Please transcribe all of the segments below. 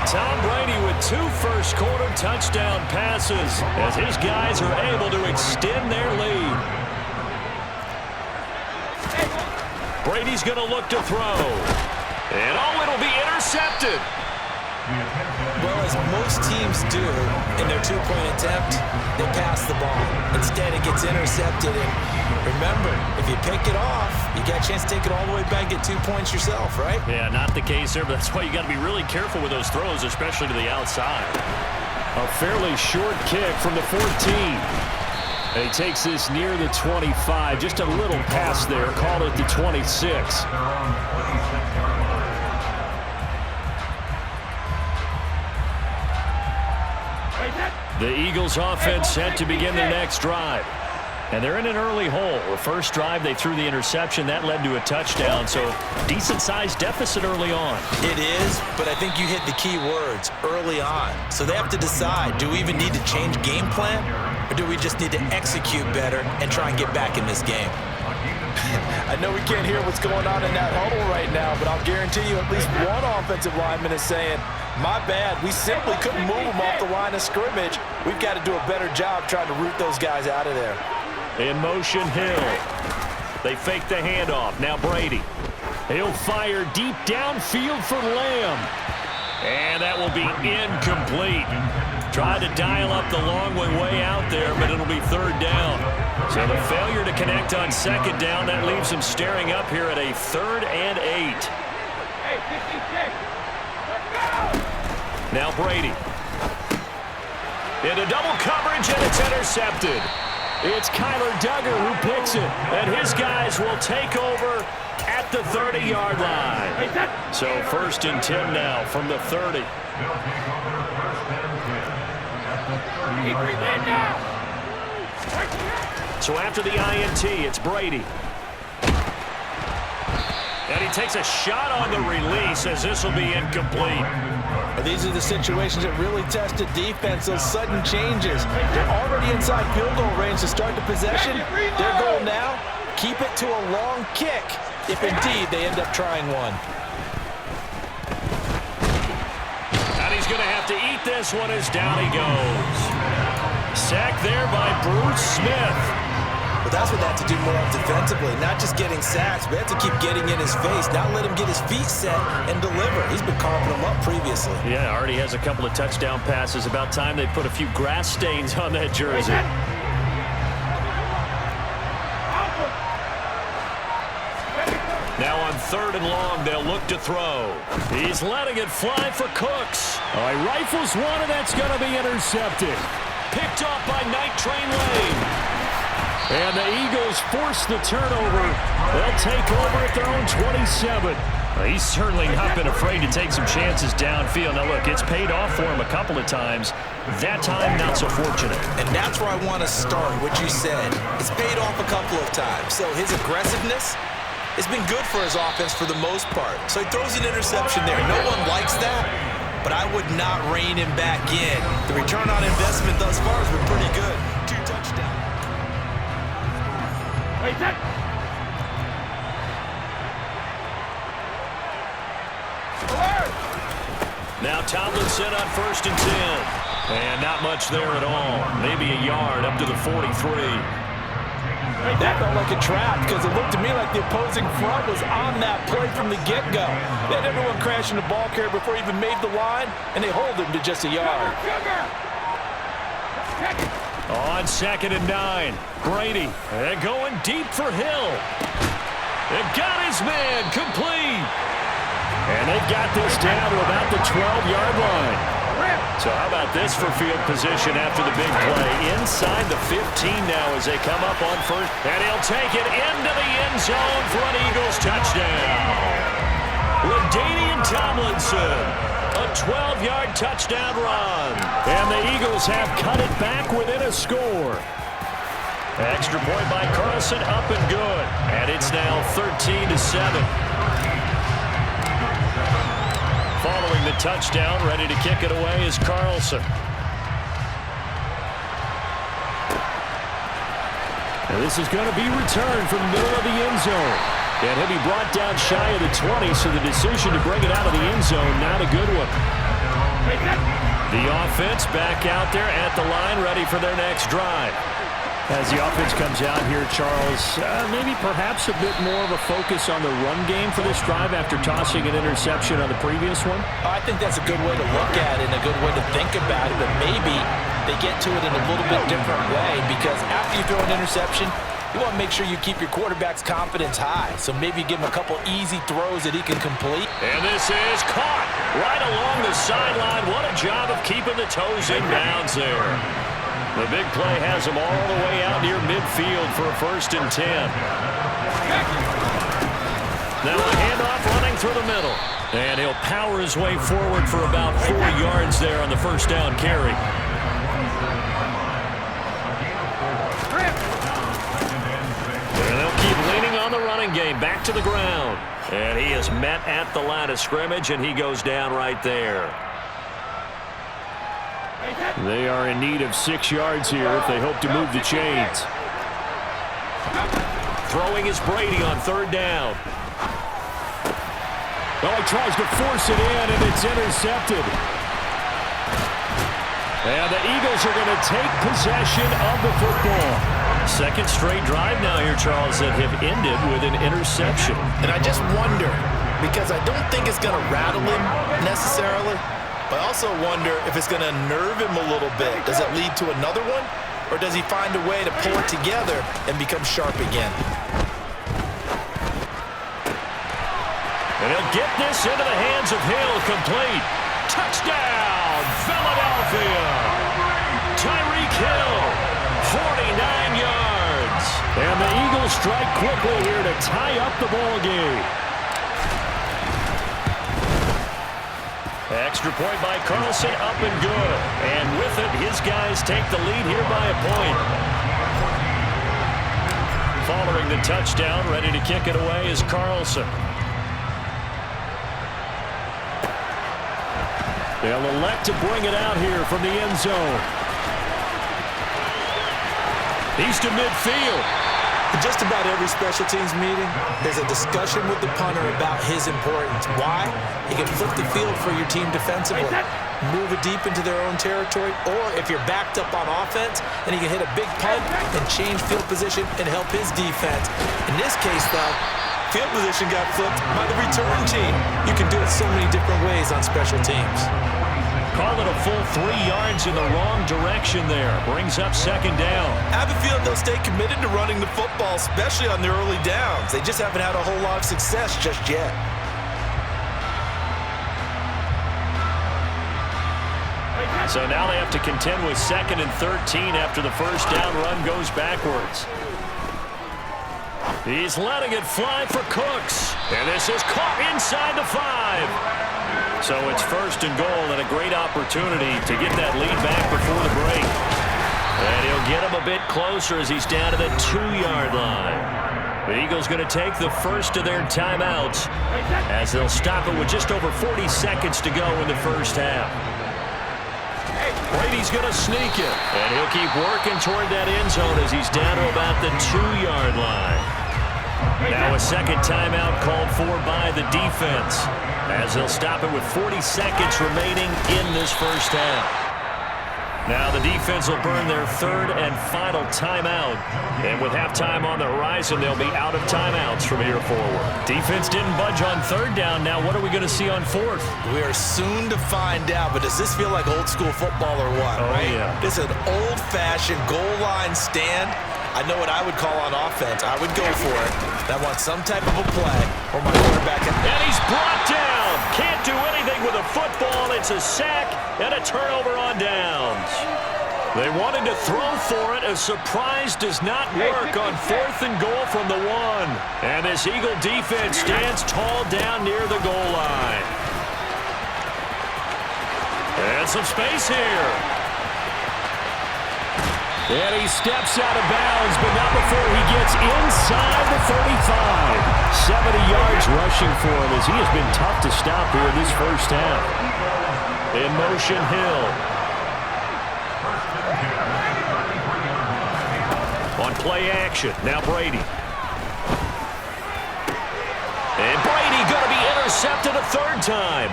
Tom Brady with 2 first-quarter touchdown passes as his guys are able to extend their lead. Brady's going to look to throw. And it'll be intercepted. Well, as most teams do in their 2-point attempt, they pass the ball. Instead, it gets intercepted. And remember, if you pick it off, you got a chance to take it all the way back, get 2 points yourself, right? Yeah, not the case there, but that's why you got to be really careful with those throws, especially to the outside. A fairly short kick from the 14. And he takes this near the 25. Just a little pass there. Call it the 26. The Eagles offense set to begin their next drive. And they're in an early hole. The first drive, they threw the interception. That led to a touchdown, so decent-sized deficit early on. It is, but I think you hit the key words, early on. So they have to decide, do we even need to change game plan, or do we just need to execute better and try and get back in this game? I know we can't hear what's going on in that huddle right now, but I'll guarantee you at least one offensive lineman is saying, my bad, we simply couldn't move them off the line of scrimmage. We've got to do a better job trying to root those guys out of there. In motion, Hill. They fake the handoff. Now Brady. He'll fire deep downfield for Lamb. And that will be incomplete. Tried to dial up the long way out there, but it'll be 3rd down. So the failure to connect on 2nd down, that leaves him staring up here at a 3rd and 8. Now Brady. Into double coverage, and it's intercepted. It's Kyler Duggar who picks it, and his guys will take over at the 30-yard line. So 1st and 10 now from the 30. So after the INT, it's Brady. And he takes a shot on the release as this will be incomplete. These are the situations that really test the defense, those sudden changes. They're already inside field goal range to start the possession. Their goal now, keep it to a long kick, if indeed they end up trying one. And he's going to have to eat this one as down he goes. Sacked there by Bruce Smith. But that's what they have to do more of defensively, not just getting sacks, but they have to keep getting in his face, not let him get his feet set and deliver. He's been carving them up previously. Yeah, already has a couple of touchdown passes. About time they put a few grass stains on that jersey. Now on 3rd and long, they'll look to throw. He's letting it fly for Cooks. He rifles one, and that's going to be intercepted. Picked off by Night Train Lane. And the Eagles force the turnover. They'll take over at their own 27. Well, he's certainly not been afraid to take some chances downfield. Now, look, it's paid off for him a couple of times. That time, not so fortunate. And that's where I want to start, what you said. It's paid off a couple of times. So his aggressiveness has been good for his offense for the most part. So he throws an interception there. No one likes that, but I would not rein him back in. The return on investment thus far has been pretty good. 2 touchdowns. Now Tomlinson on 1st and 10. And not much there at all. Maybe a yard up to the 43. That felt like a trap because it looked to me like the opposing front was on that play from the get-go. They had everyone crashing the ball carrier before he even made the line, and they hold him to just a yard. On 2nd and 9, Brady. And going deep for Hill. They got his man complete. And they got this down to about the 12-yard line. So how about this for field position after the big play? Inside the 15 now as they come up on 1st. And he'll take it into the end zone for an Eagles touchdown. LaDainian Tomlinson. A 12-yard touchdown run. And the Eagles have cut it back within a score. Extra point by Carlson, up and good. And it's now 13-7. Following the touchdown, ready to kick it away is Carlson. And this is going to be returned from the middle of the end zone. And he'll be brought down shy of the 20, so the decision to bring it out of the end zone, not a good one. The offense back out there at the line, ready for their next drive. As the offense comes out here, Charles, maybe perhaps a bit more of a focus on the run game for this drive after tossing an interception on the previous one? I think that's a good way to look at it and a good way to think about it, but maybe they get to it in a little bit different way because after you throw an interception, you want to make sure you keep your quarterback's confidence high. So maybe give him a couple easy throws that he can complete. And this is caught right along the sideline. What a job of keeping the toes in bounds there. The big play has him all the way out near midfield for a 1st and 10. Now a handoff running through the middle. And he'll power his way forward for about 4 yards there on the 1st down carry. And they'll keep leaning on the running game. Back to the ground. And he is met at the line of scrimmage, and he goes down right there. They are in need of 6 yards here if they hope to move the chains. Throwing is Brady on 3rd down. Oh, he tries to force it in, and it's intercepted. And the Eagles are going to take possession of the football. 2nd straight drive now here, Charles, that have ended with an interception. And I just wonder, because I don't think it's going to rattle him necessarily, but I also wonder if it's going to nerve him a little bit. Does it lead to another one? Or does he find a way to pull it together and become sharp again? And he'll get this into the hands of Hill, complete. Touchdown, Philadelphia. Tyreek Hill, 49 yards. And the Eagles strike quickly here to tie up the ball game. Extra point by Carlson, up and good. And with it, his guys take the lead here by a point. Following the touchdown, ready to kick it away is Carlson. They'll elect to bring it out here from the end zone. He's to midfield. In just about every special teams meeting, there's a discussion with the punter about his importance. Why? He can flip the field for your team defensively, move it deep into their own territory, or if you're backed up on offense, then he can hit a big punt and change field position and help his defense. In this case, though, field position got flipped by the return team. You can do it so many different ways on special teams. Call it a full 3 yards in the wrong direction there. Brings up 2nd down. I have a feeling they'll stay committed to running the football, especially on their early downs. They just haven't had a whole lot of success just yet. So now they have to contend with 2nd and 13 after the 1st down run goes backwards. He's letting it fly for Cooks. And this is caught inside the 5. So it's 1st and goal and a great opportunity to get that lead back before the break. And he'll get him a bit closer as he's down to the 2-yard line. The Eagles going to take the first of their timeouts as they'll stop it with just over 40 seconds to go in the 1st half. Brady's going to sneak it, and he'll keep working toward that end zone as he's down to about the 2-yard line. Now a 2nd timeout called for by the defense as they'll stop it with 40 seconds remaining in this 1st half. Now the defense will burn their 3rd and final timeout. And with halftime on the horizon, they'll be out of timeouts from here forward. Defense didn't budge on 3rd down. Now what are we going to see on 4th? We are soon to find out, but does this feel like old school football or what, right? Yeah. This is an old-fashioned goal line stand. I know what I would call on offense. I would go for it. I want some type of a play or my quarterback. And he's brought down. Can't do anything with a football. It's a sack and a turnover on downs. They wanted to throw for it. A surprise does not work on 4th and goal from the 1. And this Eagle defense stands tall down near the goal line. And some space here. And he steps out of bounds, but not before he gets inside the 35. 70 yards rushing for him as he has been tough to stop here in this 1st half. In motion, Hill. On play action, now Brady. And Brady going to be intercepted a third time.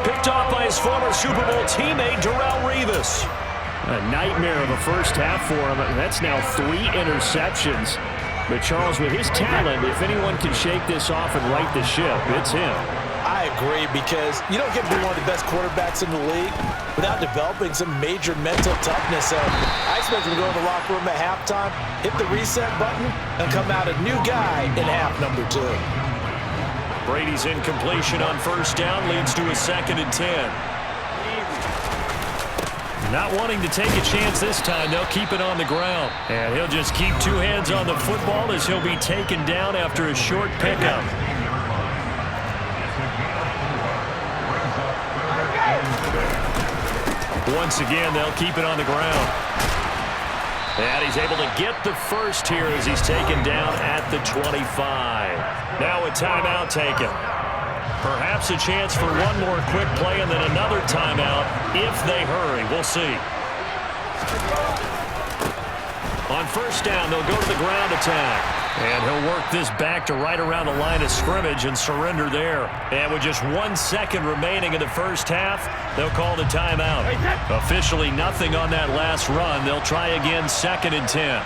Picked off by his former Super Bowl teammate, Darrelle Revis. A nightmare of a first half for him. That's now 3 interceptions. But Charles, with his talent, if anyone can shake this off and right the ship, it's him. I agree, because you don't get to be one of the best quarterbacks in the league without developing some major mental toughness. So I expect him to go to the locker room at halftime, hit the reset button, and come out a new guy in half number 2. Brady's incompletion on first down leads to a 2nd and 10. Not wanting to take a chance this time, they'll keep it on the ground. And he'll just keep 2 hands on the football as he'll be taken down after a short pickup. Once again, they'll keep it on the ground. And he's able to get the first here as he's taken down at the 25. Now a timeout taken. Perhaps a chance for one more quick play and then another timeout if they hurry. We'll see. On first down, they'll go to the ground attack. And he'll work this back to right around the line of scrimmage and surrender there. And with just 1 second remaining in the first half, they'll call the timeout. Officially nothing on that last run. They'll try again, 2nd and 10.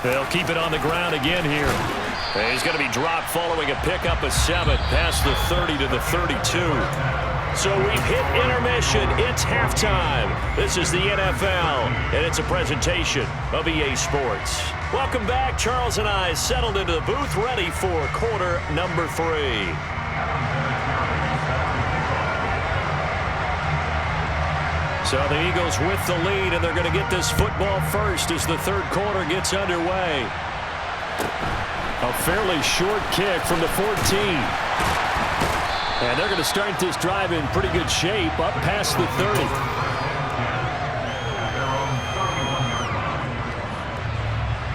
They'll keep it on the ground again here. And he's going to be dropped following a pickup of 7 past the 30 to the 32. So we've hit intermission. It's halftime. This is the NFL, and it's a presentation of EA Sports. Welcome back. Charles and I settled into the booth, ready for quarter number 3. So the Eagles with the lead, and they're going to get this football first as the third quarter gets underway. A fairly short kick from the 14. And they're going to start this drive in pretty good shape, up past the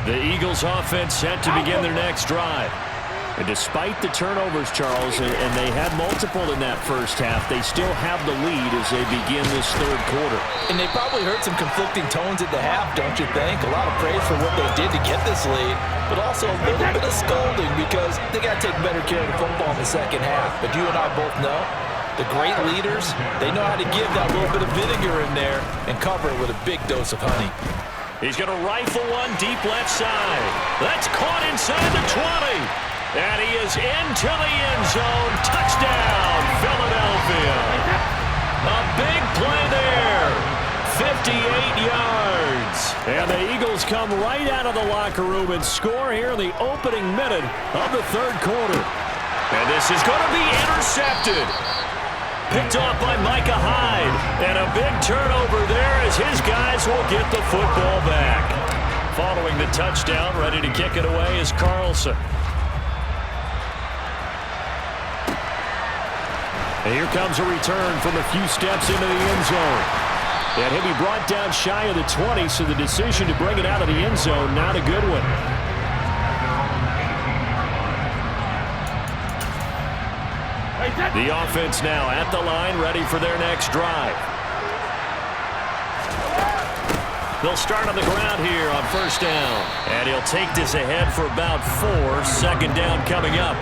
30. The Eagles offense set to begin their next drive. And despite the turnovers, Charles, and they had multiple in that first half, they still have the lead as they begin this third quarter. And they probably heard some conflicting tones at the half, don't you think? A lot of praise for what they did to get this lead, but also a little bit of scolding because they got to take better care of the football in the second half. But you and I both know the great leaders, they know how to give that little bit of vinegar in there and cover it with a big dose of honey. He's going to rifle one deep left side. That's caught inside the 20. And he is into the end zone. Touchdown, Philadelphia. A big play there. 58 yards. And the Eagles come right out of the locker room and score here in the opening minute of the third quarter. And this is going to be intercepted. Picked off by Micah Hyde. And a big turnover there as his guys will get the football back. Following the touchdown, ready to kick it away is Carlson. And here comes a return from a few steps into the end zone. And he'll be brought down shy of the 20, so the decision to bring it out of the end zone, not a good one. The offense now at the line, ready for their next drive. They'll start on the ground here on first down. And he'll take this ahead for about 4. Second down coming up.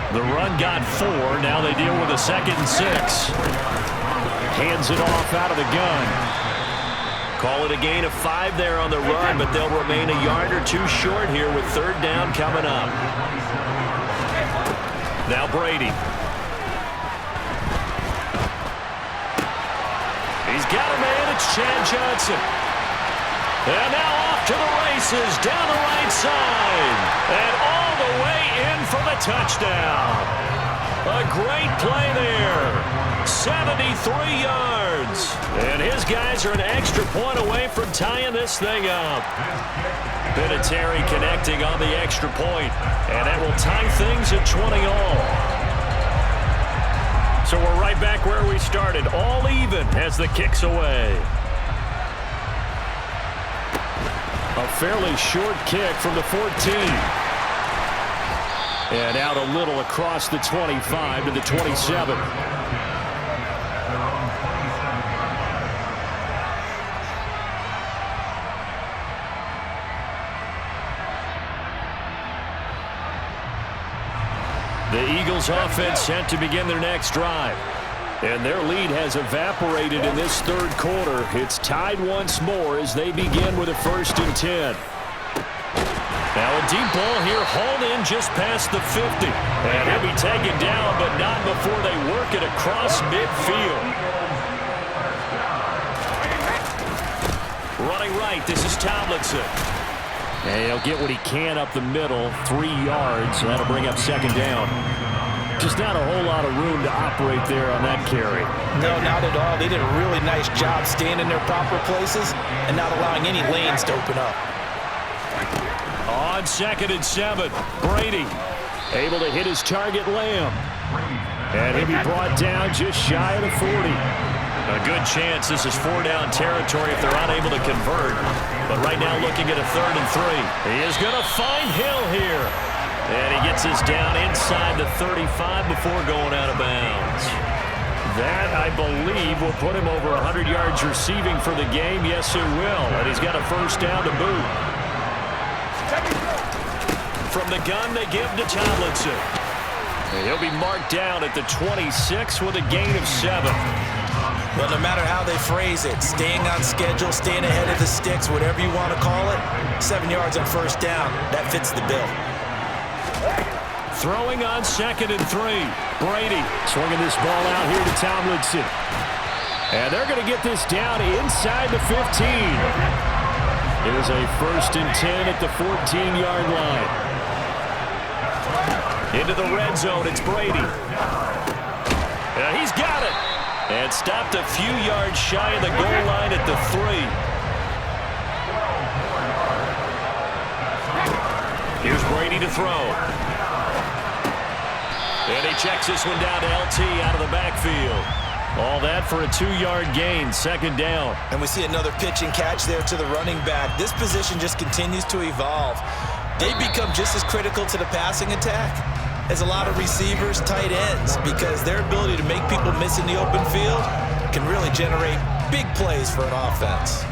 The run got 4. Now they deal with a 2nd and 6. Hands it off out of the gun. Call it a gain of 5 there on the run, but they'll remain a yard or 2 short here with third down coming up. Now Brady. He's got a man. It's Chad Johnson. And now off to the races down the right side. And all the way in for the touchdown. A great play there. 73 yards. And his guys are an extra point away from tying this thing up. Vinatieri connecting on the extra point. And that will tie things at 20 all. So we're right back where we started. All even as the kick's away. A fairly short kick from the 14. And out a little across the 25 to the 27. The Eagles offense set to begin their next drive. And their lead has evaporated in this third quarter. It's tied once more as they begin with a 1st and 10. Now a deep ball here, hauled in just past the 50. And he'll be taken down, but not before they work it across midfield. Running right, this is Tomlinson. And he'll get what he can up the middle, 3 yards. That'll bring up 2nd down. Just not a whole lot of room to operate there on that carry. No, not at all. They did a really nice job staying in their proper places and not allowing any lanes to open up. On 2nd and 7, Brady able to hit his target, Lamb. And he'll be brought down just shy of the 40. A good chance this is 4-down territory if they're unable to convert. But right now looking at a 3rd and 3. He is going to find Hill here. And he gets us down inside the 35 before going out of bounds. That, I believe, will put him over 100 yards receiving for the game. Yes, it will. And he's got a 1st down to boot. From the gun, they give to Tomlinson. And he'll be marked down at the 26 with a gain of 7. Well, no matter how they phrase it, staying on schedule, staying ahead of the sticks, whatever you want to call it, 7 yards on 1st down, that fits the bill. Throwing on 2nd and 3. Brady swinging this ball out here to Tomlinson. And they're going to get this down inside the 15. It is a 1st and 10 at the 14-yard line. Into the red zone, it's Brady. And he's got it. And stopped a few yards shy of the goal line at the 3. Here's Brady to throw. And he checks this one down to LT out of the backfield. All that for a 2-yard gain, 2nd down. And we see another pitch and catch there to the running back. This position just continues to evolve. They become just as critical to the passing attack as a lot of receivers, tight ends, because their ability to make people miss in the open field can really generate big plays for an offense.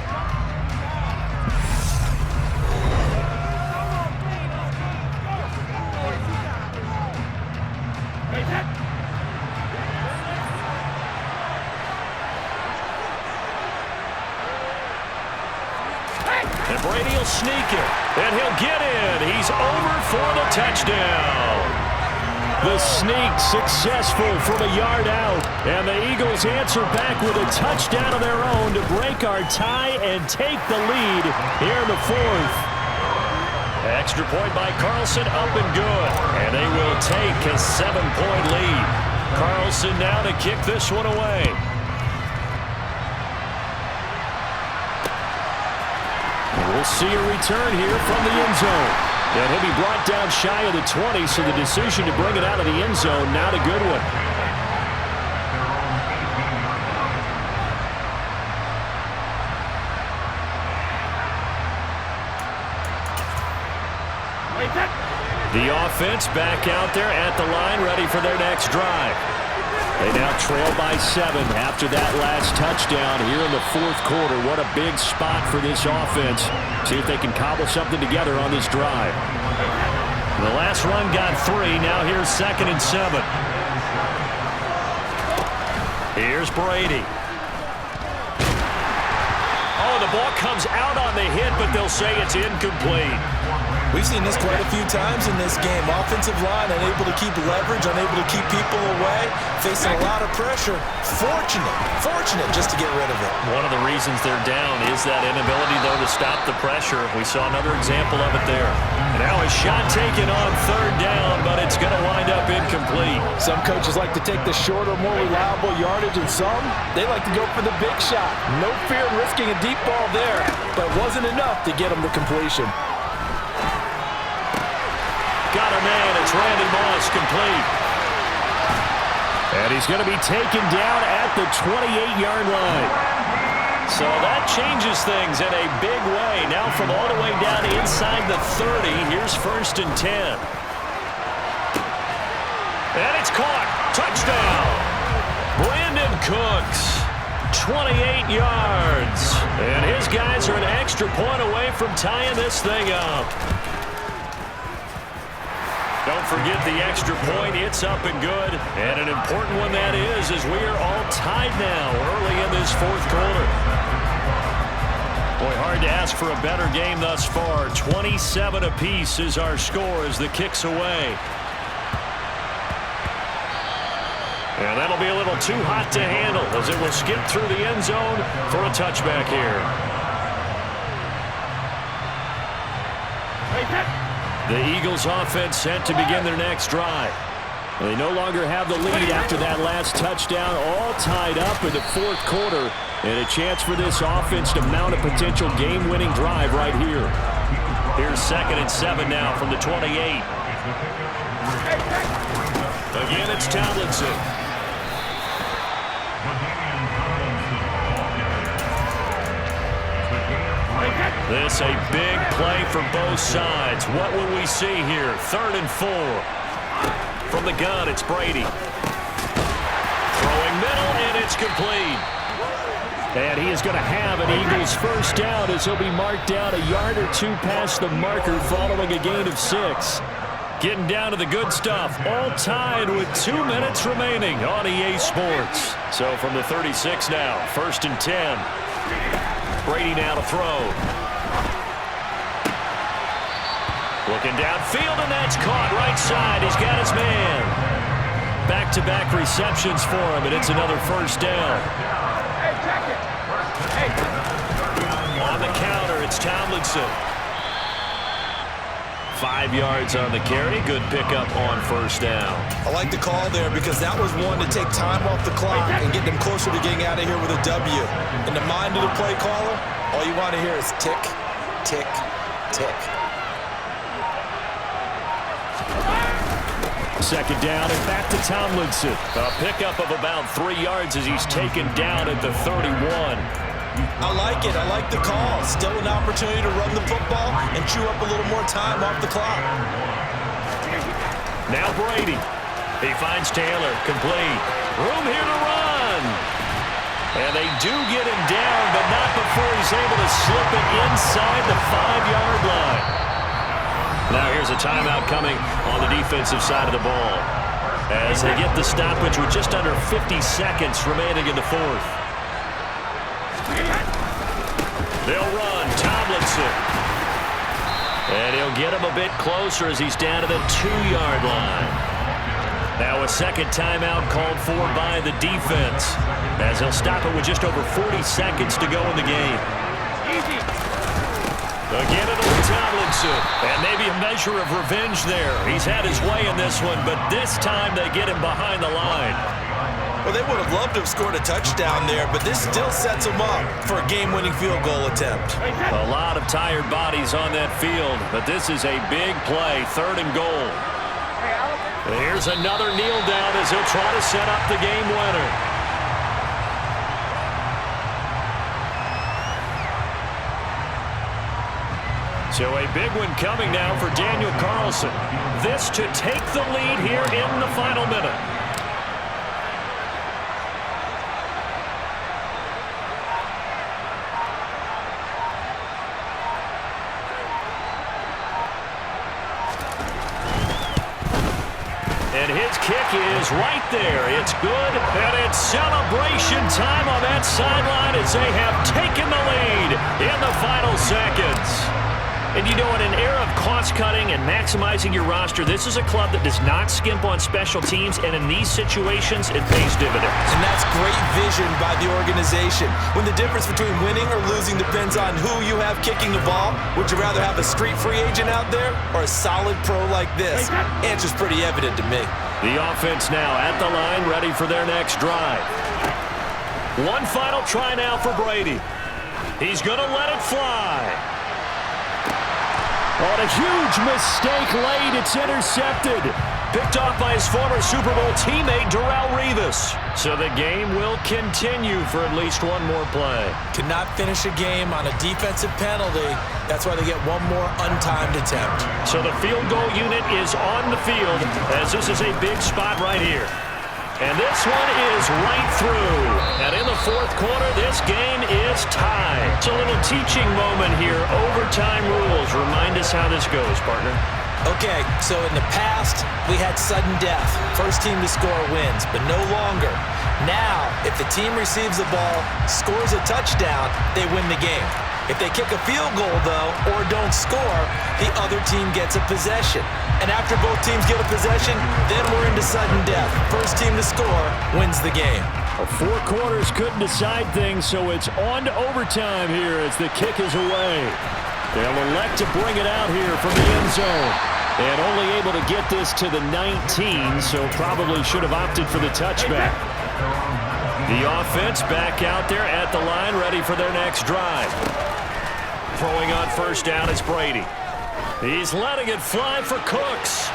And Brady will sneak it, and he'll get in. He's over for the touchdown. The sneak successful from a yard out, and the Eagles answer back with a touchdown of their own to break our tie and take the lead here in the 4th. Extra point by Carlson, up and good, and they will take a 7-point lead. Carlson now to kick this one away. We'll see a return here from the end zone. And he'll be brought down shy of the 20, so the decision to bring it out of the end zone, not a good one. The offense back out there at the line, ready for their next drive. They now trail by 7 after that last touchdown here in the 4th quarter. What a big spot for this offense. See if they can cobble something together on this drive. The last run got 3. Now here's 2nd and 7. Here's Brady. Oh, the ball comes out on the hit, but they'll say it's incomplete. We've seen this quite a few times in this game. Offensive line unable to keep leverage, unable to keep people away, facing a lot of pressure. Fortunate just to get rid of it. One of the reasons they're down is that inability, though, to stop the pressure. We saw another example of it there. And now a shot taken on 3rd down, but it's going to wind up incomplete. Some coaches like to take the shorter, more reliable yardage, and some, they like to go for the big shot. No fear of risking a deep ball there, but wasn't enough to get them to completion. Got a man, it's Randy Moss, complete. And he's going to be taken down at the 28-yard line. So that changes things in a big way. Now from all the way down inside the 30, here's 1st and 10. And it's caught. Touchdown. Brandon Cooks, 28 yards. And his guys are an extra point away from tying this thing up. Don't forget the extra point. It's up and good. And an important one that is, as we are all tied now early in this fourth quarter. Boy, hard to ask for a better game thus far. 27 apiece is our score as the kick's away. And that'll be a little too hot to handle as it will skip through the end zone for a touchback here. The Eagles offense set to begin their next drive. They no longer have the lead after that last touchdown, all tied up in the fourth quarter, and a chance for this offense to mount a potential game-winning drive right here. Here's 2nd and 7 now from the 28. Again, it's Tomlinson. This a big play for both sides. What will we see here? 3rd and 4. From the gun, it's Brady. Throwing middle, and it's complete. And he is going to have an Eagles first down as he'll be marked down a yard or two past the marker following a gain of 6. Getting down to the good stuff. All tied with 2 minutes remaining on EA Sports. So from the 36 now, 1st and 10. Brady now to throw. Looking downfield, and that's caught right side. He's got his man. Back-to-back receptions for him, and it's another first down. On the counter, it's Tomlinson. 5 yards on the carry. Good pickup on first down. I like the call there because that was one to take time off the clock and get them closer to getting out of here with a W. In the mind of the play caller, all you want to hear is tick, tick, tick. 2nd down and back to Tomlinson. A pickup of about 3 yards as he's taken down at the 31. I like it. I like the call. Still an opportunity to run the football and chew up a little more time off the clock. Now Brady. He finds Taylor. Complete. Room here to run. And they do get him down, but not before he's able to slip it inside the 5-yard line. Now here's a timeout coming on the defensive side of the ball as they get the stoppage with just under 50 seconds remaining in the fourth. They'll run. Tomlinson. And he'll get him a bit closer as he's down to the 2-yard line. Now a second timeout called for by the defense as he'll stop it with just over 40 seconds to go in the game. Again, it'll be Tomlinson. And maybe a measure of revenge there. He's had his way in this one, but this time they get him behind the line. Well, they would have loved to have scored a touchdown there, but this still sets them up for a game-winning field goal attempt. A lot of tired bodies on that field, but this is a big play, 3rd and goal. And here's another kneel down as he'll try to set up the game winner. So a big one coming now for Daniel Carlson. This to take the lead here in the final minute. And his kick is right there. It's good, and it's celebration time on that sideline as they have taken the lead in the final seconds. And you know, in an era of cost-cutting and maximizing your roster, this is a club that does not skimp on special teams, and in these situations, it pays dividends. And that's great vision by the organization. When the difference between winning or losing depends on who you have kicking the ball, would you rather have a street free agent out there or a solid pro like this? Answer's pretty evident to me. The offense now at the line, ready for their next drive. One final try now for Brady. He's going to let it fly. On a huge mistake late, it's intercepted. Picked off by his former Super Bowl teammate, Darrelle Revis. So the game will continue for at least one more play. Cannot finish a game on a defensive penalty. That's why they get one more untimed attempt. So the field goal unit is on the field as this is a big spot right here. And this one is right through. And in the fourth quarter, this game is tied. It's a little teaching moment here. Overtime rules. Remind us how this goes, partner. Okay, so in the past, we had sudden death. First team to score wins, but no longer. Now, if the team receives the ball, scores a touchdown, they win the game. If they kick a field goal, though, or don't score, the other team gets a possession. And after both teams get a possession, then we're into sudden death. First team to score wins the game. Well, 4 quarters couldn't decide things, so it's on to overtime here as the kick is away. They'll elect to bring it out here from the end zone. And only able to get this to the 19, so probably should have opted for the touchback. The offense back out there at the line, ready for their next drive. Throwing on first down is Brady. He's letting it fly for Cooks.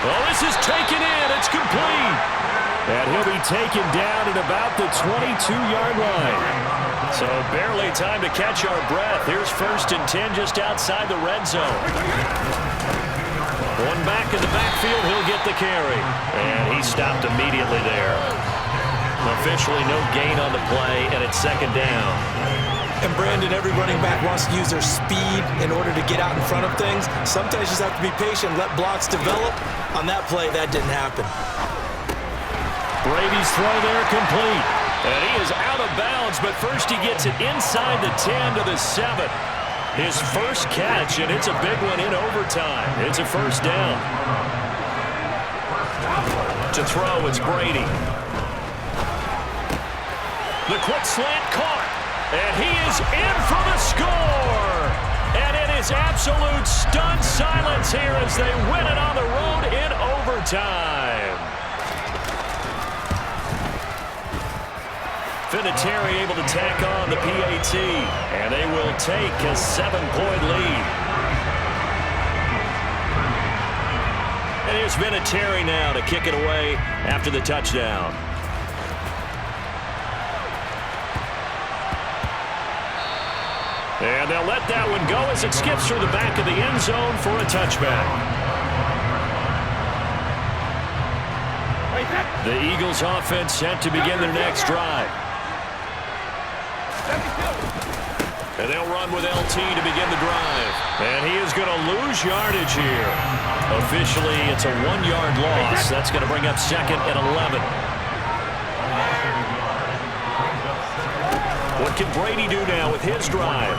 Well, this is taken in. It's complete. And he'll be taken down at about the 22-yard line. So barely time to catch our breath. Here's 1st and 10 just outside the red zone. One back in the backfield, he'll get the carry. And he stopped immediately there. Officially no gain on the play, and it's 2nd down. And Brandon, every running back wants to use their speed in order to get out in front of things. Sometimes you just have to be patient, let blocks develop. On that play, that didn't happen. Brady's throw there complete. And he is out of bounds, but first he gets it inside the 10 to the 7. His first catch, and it's a big one in overtime. It's a 1st down. To throw, it's Brady. The quick slant caught, and he is in for the score. And it is absolute stunned silence here as they win it on the road in overtime. Vinatieri able to tack on the PAT, and they will take a 7-point lead. And here's Vinatieri now to kick it away after the touchdown. And they'll let that one go as it skips through the back of the end zone for a touchback. The Eagles offense set to begin their next drive. And they'll run with LT to begin the drive. And he is going to lose yardage here. Officially, it's a 1-yard loss. That's going to bring up 2nd and 11. What can Brady do now with his drive?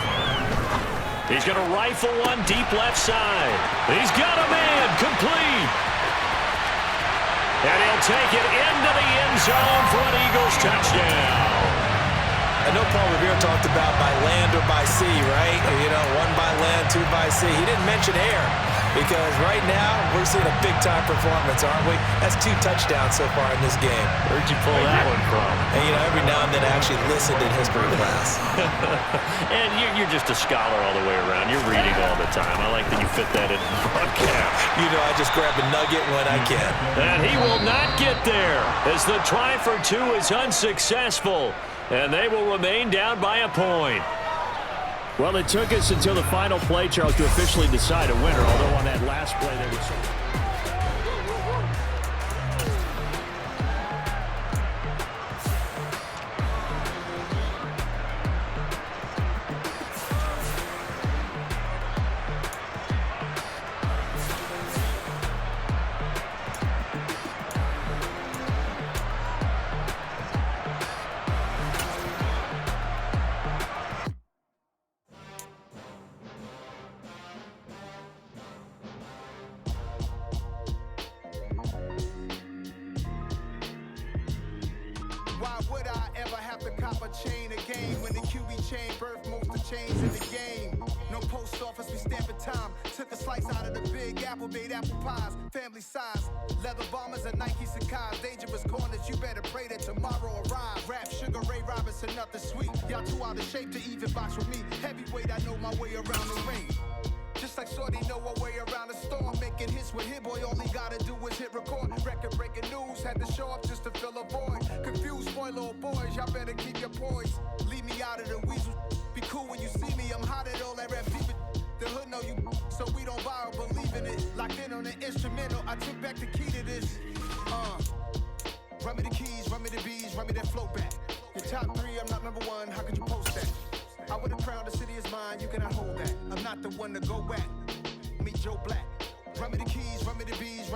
He's going to rifle one deep left side. He's got a man complete. And he'll take it into the end zone for an Eagles touchdown. I know Paul Revere talked about by land or by sea, right? You know, 1 by land, 2 by sea. He didn't mention air because right now we're seeing a big-time performance, aren't we? That's 2 touchdowns so far in this game. Where'd you pull that one from? And, you know, every now and then I actually listened in history class. And you're just a scholar all the way around. You're reading all the time. I like that you fit that in the broadcast. You know, I just grab a nugget when I can. And he will not get there as the try for 2 is unsuccessful. And they will remain down by a point. Well, it took us until the final play, Charles, to officially decide a winner, although on that last play there was... Why would I ever have to cop a chain again when the QB chain birthed most of chains in the game? No post office, we stamping time. Took a slice out of the big apple, made apple pies, family size. Leather bombers and Nike Sacai's. Dangerous corners, you better pray that tomorrow arrives. Rap, Sugar Ray Robinson, nothing sweet. Y'all too out of shape to even box with me. Heavyweight, I know my way around the ring. Just like Shorty know her way around the storm. Making hits with Hit Boy, all he gotta do is hit record. Record-breaking news, had to show up just to fill a void. Confused, spoiled little boys, y'all better keep your poise. Leave me out of the weasel. Be cool when you see me, I'm hot at all that rap deep. The hood know you, so we don't borrow, believe in it. Locked in on the instrumental, I took back the key to this. Run me the keys, run me the bees, run me that flow back. Your top 3, I'm not number 1, how could you post that? I would have crowned the city is mine, you cannot hold that. I'm not the one to go back. Meet Joe Black. Run me the keys, run me the bees.